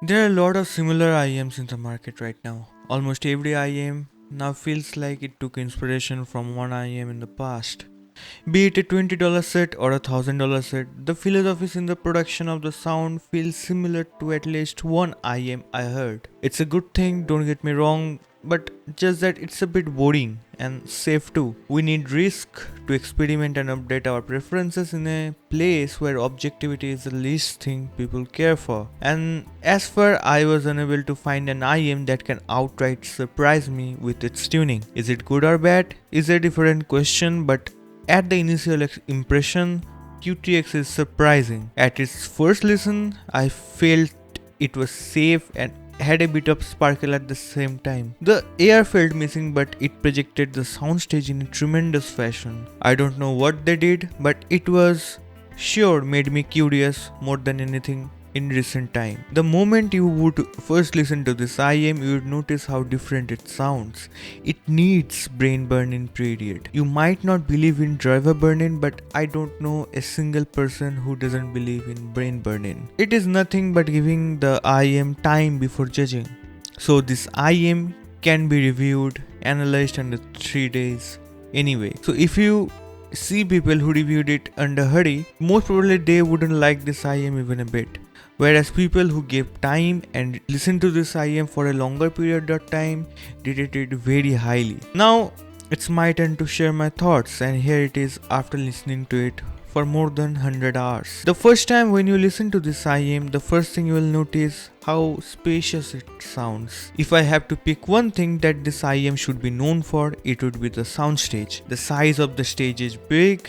There are a lot of similar IEMs in the market right now. Almost every IEM now feels like it took inspiration from one IEM in the past. Be it a $20 set or a $1,000 set, the philosophies in the production of the sound feels similar to at least one IEM I heard. It's a good thing, don't get me wrong, but just that it's a bit boring and safe too. We need risk to experiment and update our preferences in a place where objectivity is the least thing people care for. And as far I was unable to find an IM that can outright surprise me with its tuning. Is it good or bad? Is a different question, but at the initial impression, QTX is surprising. At its first listen, I felt it was safe and had a bit of sparkle at the same time. The air felt missing, but it projected the soundstage in a tremendous fashion. I don't know what they did, but it was sure made me curious more than anything in recent time. The moment you would first listen to this IM, you would notice how different it sounds. It needs brain burn-in period. You might not believe in driver burn-in, but I don't know a single person who doesn't believe in brain burn-in. It is nothing but giving the IM time before judging. So this IM can be reviewed, analyzed under 3 days. Anyway, so if you see people who reviewed it under hurry, most probably they wouldn't like this IM even a bit. Whereas people who gave time and listened to this IM for a longer period of time rated it very highly. Now it's my turn to share my thoughts, and here it is after listening to it for more than 100 hours. The first time when you listen to this IM, the first thing you will notice how spacious it sounds. If I have to pick one thing that this IM should be known for, it would be the soundstage. The size of the stage is big,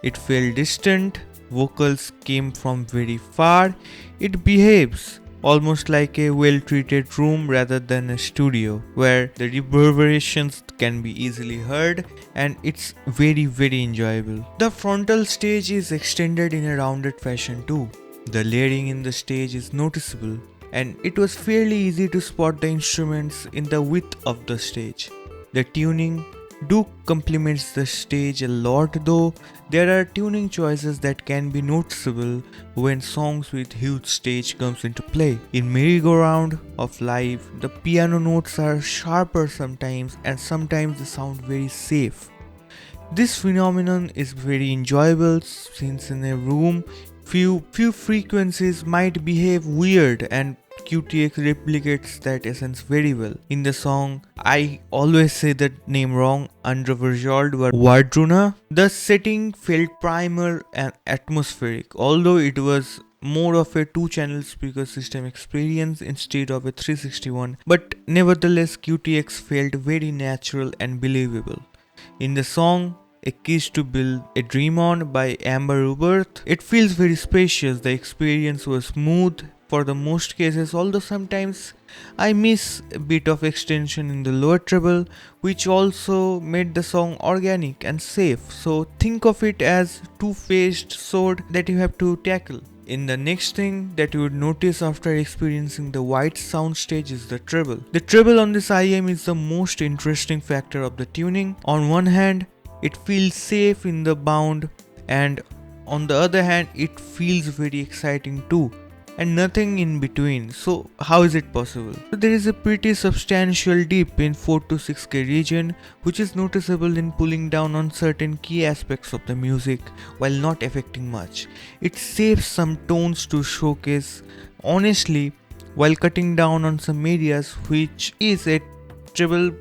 it felt distant, vocals came from very far, it behaves almost like a well-treated room rather than a studio where the reverberations can be easily heard, and it's very enjoyable. The frontal stage is extended in a rounded fashion too. The layering in the stage is noticeable, and it was fairly easy to spot the instruments in the width of the stage. The tuning do complements the stage a lot, though there are tuning choices that can be noticeable when songs with huge stage comes into play. In merry-go-round of life, the piano notes are sharper sometimes, and sometimes they sound very safe. This phenomenon is very enjoyable since in a room few frequencies might behave weird, and QTX replicates that essence very well. In the song, I always say that name wrong, Underverjold Wardruna, the setting felt primal and atmospheric, although it was more of a 2-channel speaker system experience instead of a 361, but nevertheless QTX felt very natural and believable. In the song, A Kiss to Build a Dream On by Amber Ruberth, it feels very spacious. The experience was smooth for the most cases, although sometimes I miss a bit of extension in the lower treble, which also made the song organic and safe. So think of it as two-faced sword that you have to tackle. In the next thing that you would notice after experiencing the wide soundstage is the treble. The treble on this IM is the most interesting factor of the tuning. On one hand, it feels safe in the bound, and on the other hand, it feels very exciting too, and nothing in between. So how is it possible? So there is a pretty substantial dip in 4 to 6K region, which is noticeable in pulling down on certain key aspects of the music while not affecting much. It saves some tones to showcase honestly while cutting down on some areas, which is a treble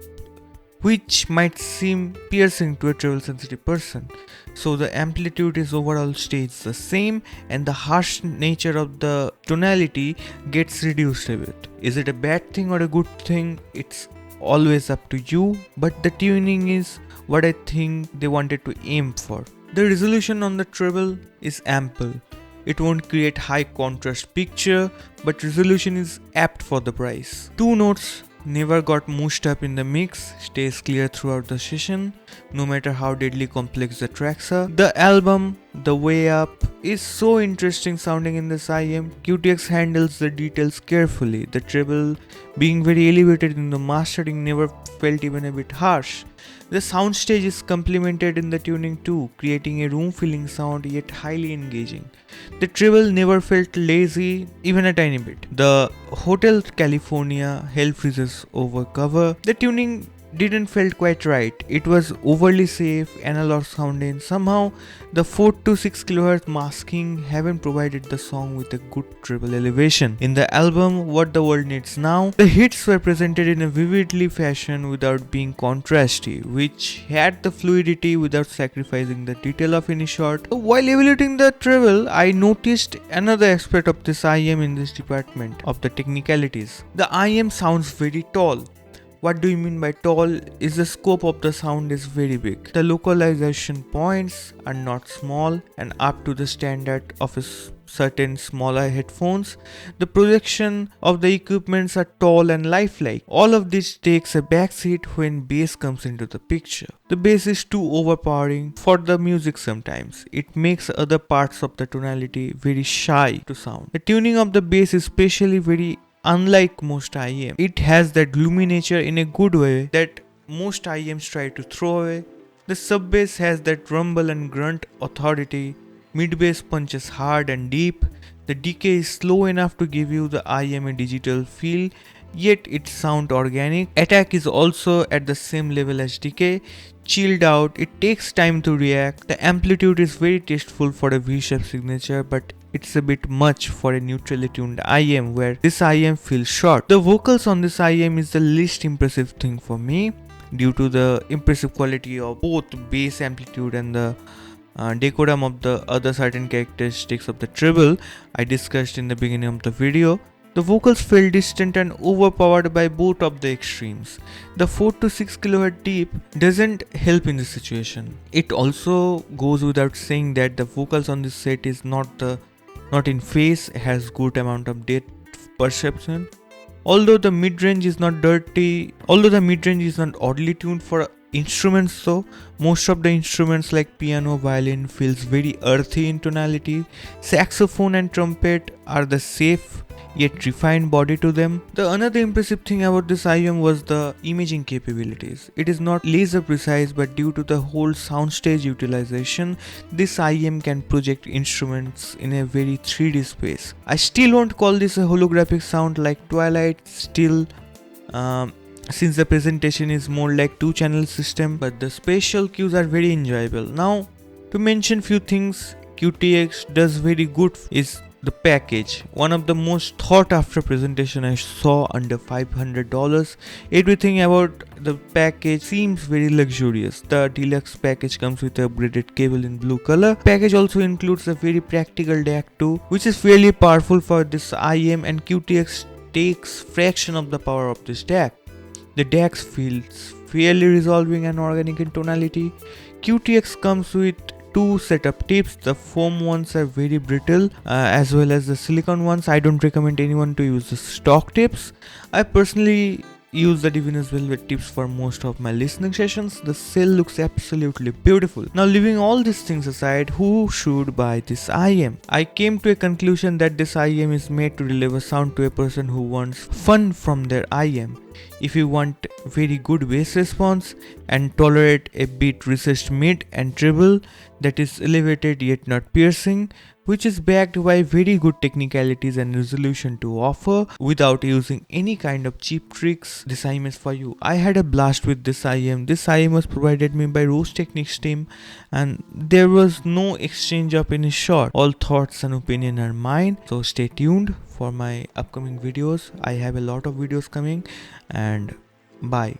which might seem piercing to a treble sensitive person. So the amplitude is overall stays the same, and the harsh nature of the tonality gets reduced a bit. Is it a bad thing or a good thing? It's always up to you, but the tuning is what I think they wanted to aim for. The resolution on the treble is ample. It won't create high contrast picture, but resolution is apt for the price. 2 notes never got mushed up in the mix, stays clear throughout the session, no matter how deadly complex the tracks are. The album, The Way Up, is so interesting sounding in this IM. QTX handles the details carefully. The treble being very elevated in the mastering never felt even a bit harsh. The soundstage is complemented in the tuning too, creating a room-filling sound yet highly engaging. The treble never felt lazy, even a tiny bit. The Hotel California hell freezes over cover. The tuning didn't felt quite right. It was overly safe, analog sounding. Somehow, the 4 to 6 kHz masking haven't provided the song with a good treble elevation. In the album What the World Needs Now, the hits were presented in a vividly fashion without being contrasty, which had the fluidity without sacrificing the detail of any shot. While evaluating the treble, I noticed another aspect of this IM in this department of the technicalities. The IM sounds very tall. What do you mean by tall is the scope of the sound is very big. The localization points are not small and up to the standard of a certain smaller headphones. The projection of the equipments are tall and lifelike. All of this takes a backseat when bass comes into the picture. The bass is too overpowering for the music sometimes. It makes other parts of the tonality very shy to sound. The tuning of the bass is especially very unlike most IM. It has that gloomy nature in a good way that most IMs try to throw away. The sub bass has that rumble and grunt authority. Mid bass punches hard and deep. The decay is slow enough to give you the IM a digital feel, yet it sounds organic. Attack is also at the same level as decay. Chilled out, it takes time to react. The amplitude is very tasteful for a V-shape signature, but it's a bit much for a neutrally tuned IM where this IM feels short. The vocals on this IM is the least impressive thing for me due to the impressive quality of both bass amplitude and the decorum of the other certain characteristics of the treble I discussed in the beginning of the video. The vocals feel distant and overpowered by both of the extremes. The 4 to 6 kHz deep doesn't help in this situation. It also goes without saying that the vocals on this set is not in phase, has good amount of depth perception. Although the mid-range is not oddly tuned for instruments, so most of the instruments like piano, violin feels very earthy in tonality. Saxophone and trumpet are the safe yet refined body to them. The another impressive thing about this IM was the imaging capabilities. It is not laser precise, but due to the whole soundstage utilization, this IM can project instruments in a very 3D space. I still won't call this a holographic sound like Twilight, still since the presentation is more like 2-channel system, but the spatial cues are very enjoyable. Now, to mention few things QTX does very good is the package. One of the most thought after presentation I saw under $500. Everything about the package seems very luxurious. The deluxe package comes with a upgraded cable in blue color. Package also includes a very practical DAC too, which is fairly powerful for this IM, and QTX takes fraction of the power of this DAC. The DAC feels fairly resolving and organic in tonality. QTX comes with 2 setup tips. The foam ones are very brittle as well as the silicone ones. I don't recommend anyone to use the stock tips. I personally use the Divinus Velvet tips for most of my listening sessions. The cell looks absolutely beautiful. Now, leaving all these things aside, who should buy this IM? I came to a conclusion that this IM is made to deliver sound to a person who wants fun from their IM. If you want very good bass response and tolerate a bit recessed mid and treble that is elevated yet not piercing, which is backed by very good technicalities and resolution to offer without using any kind of cheap tricks, this IM is for you. I had a blast with this IM. This IM was provided me by Rose Technics team, and there was no exchange of any shot. All thoughts and opinion are mine, so stay tuned for my upcoming videos. I have a lot of videos coming, and bye.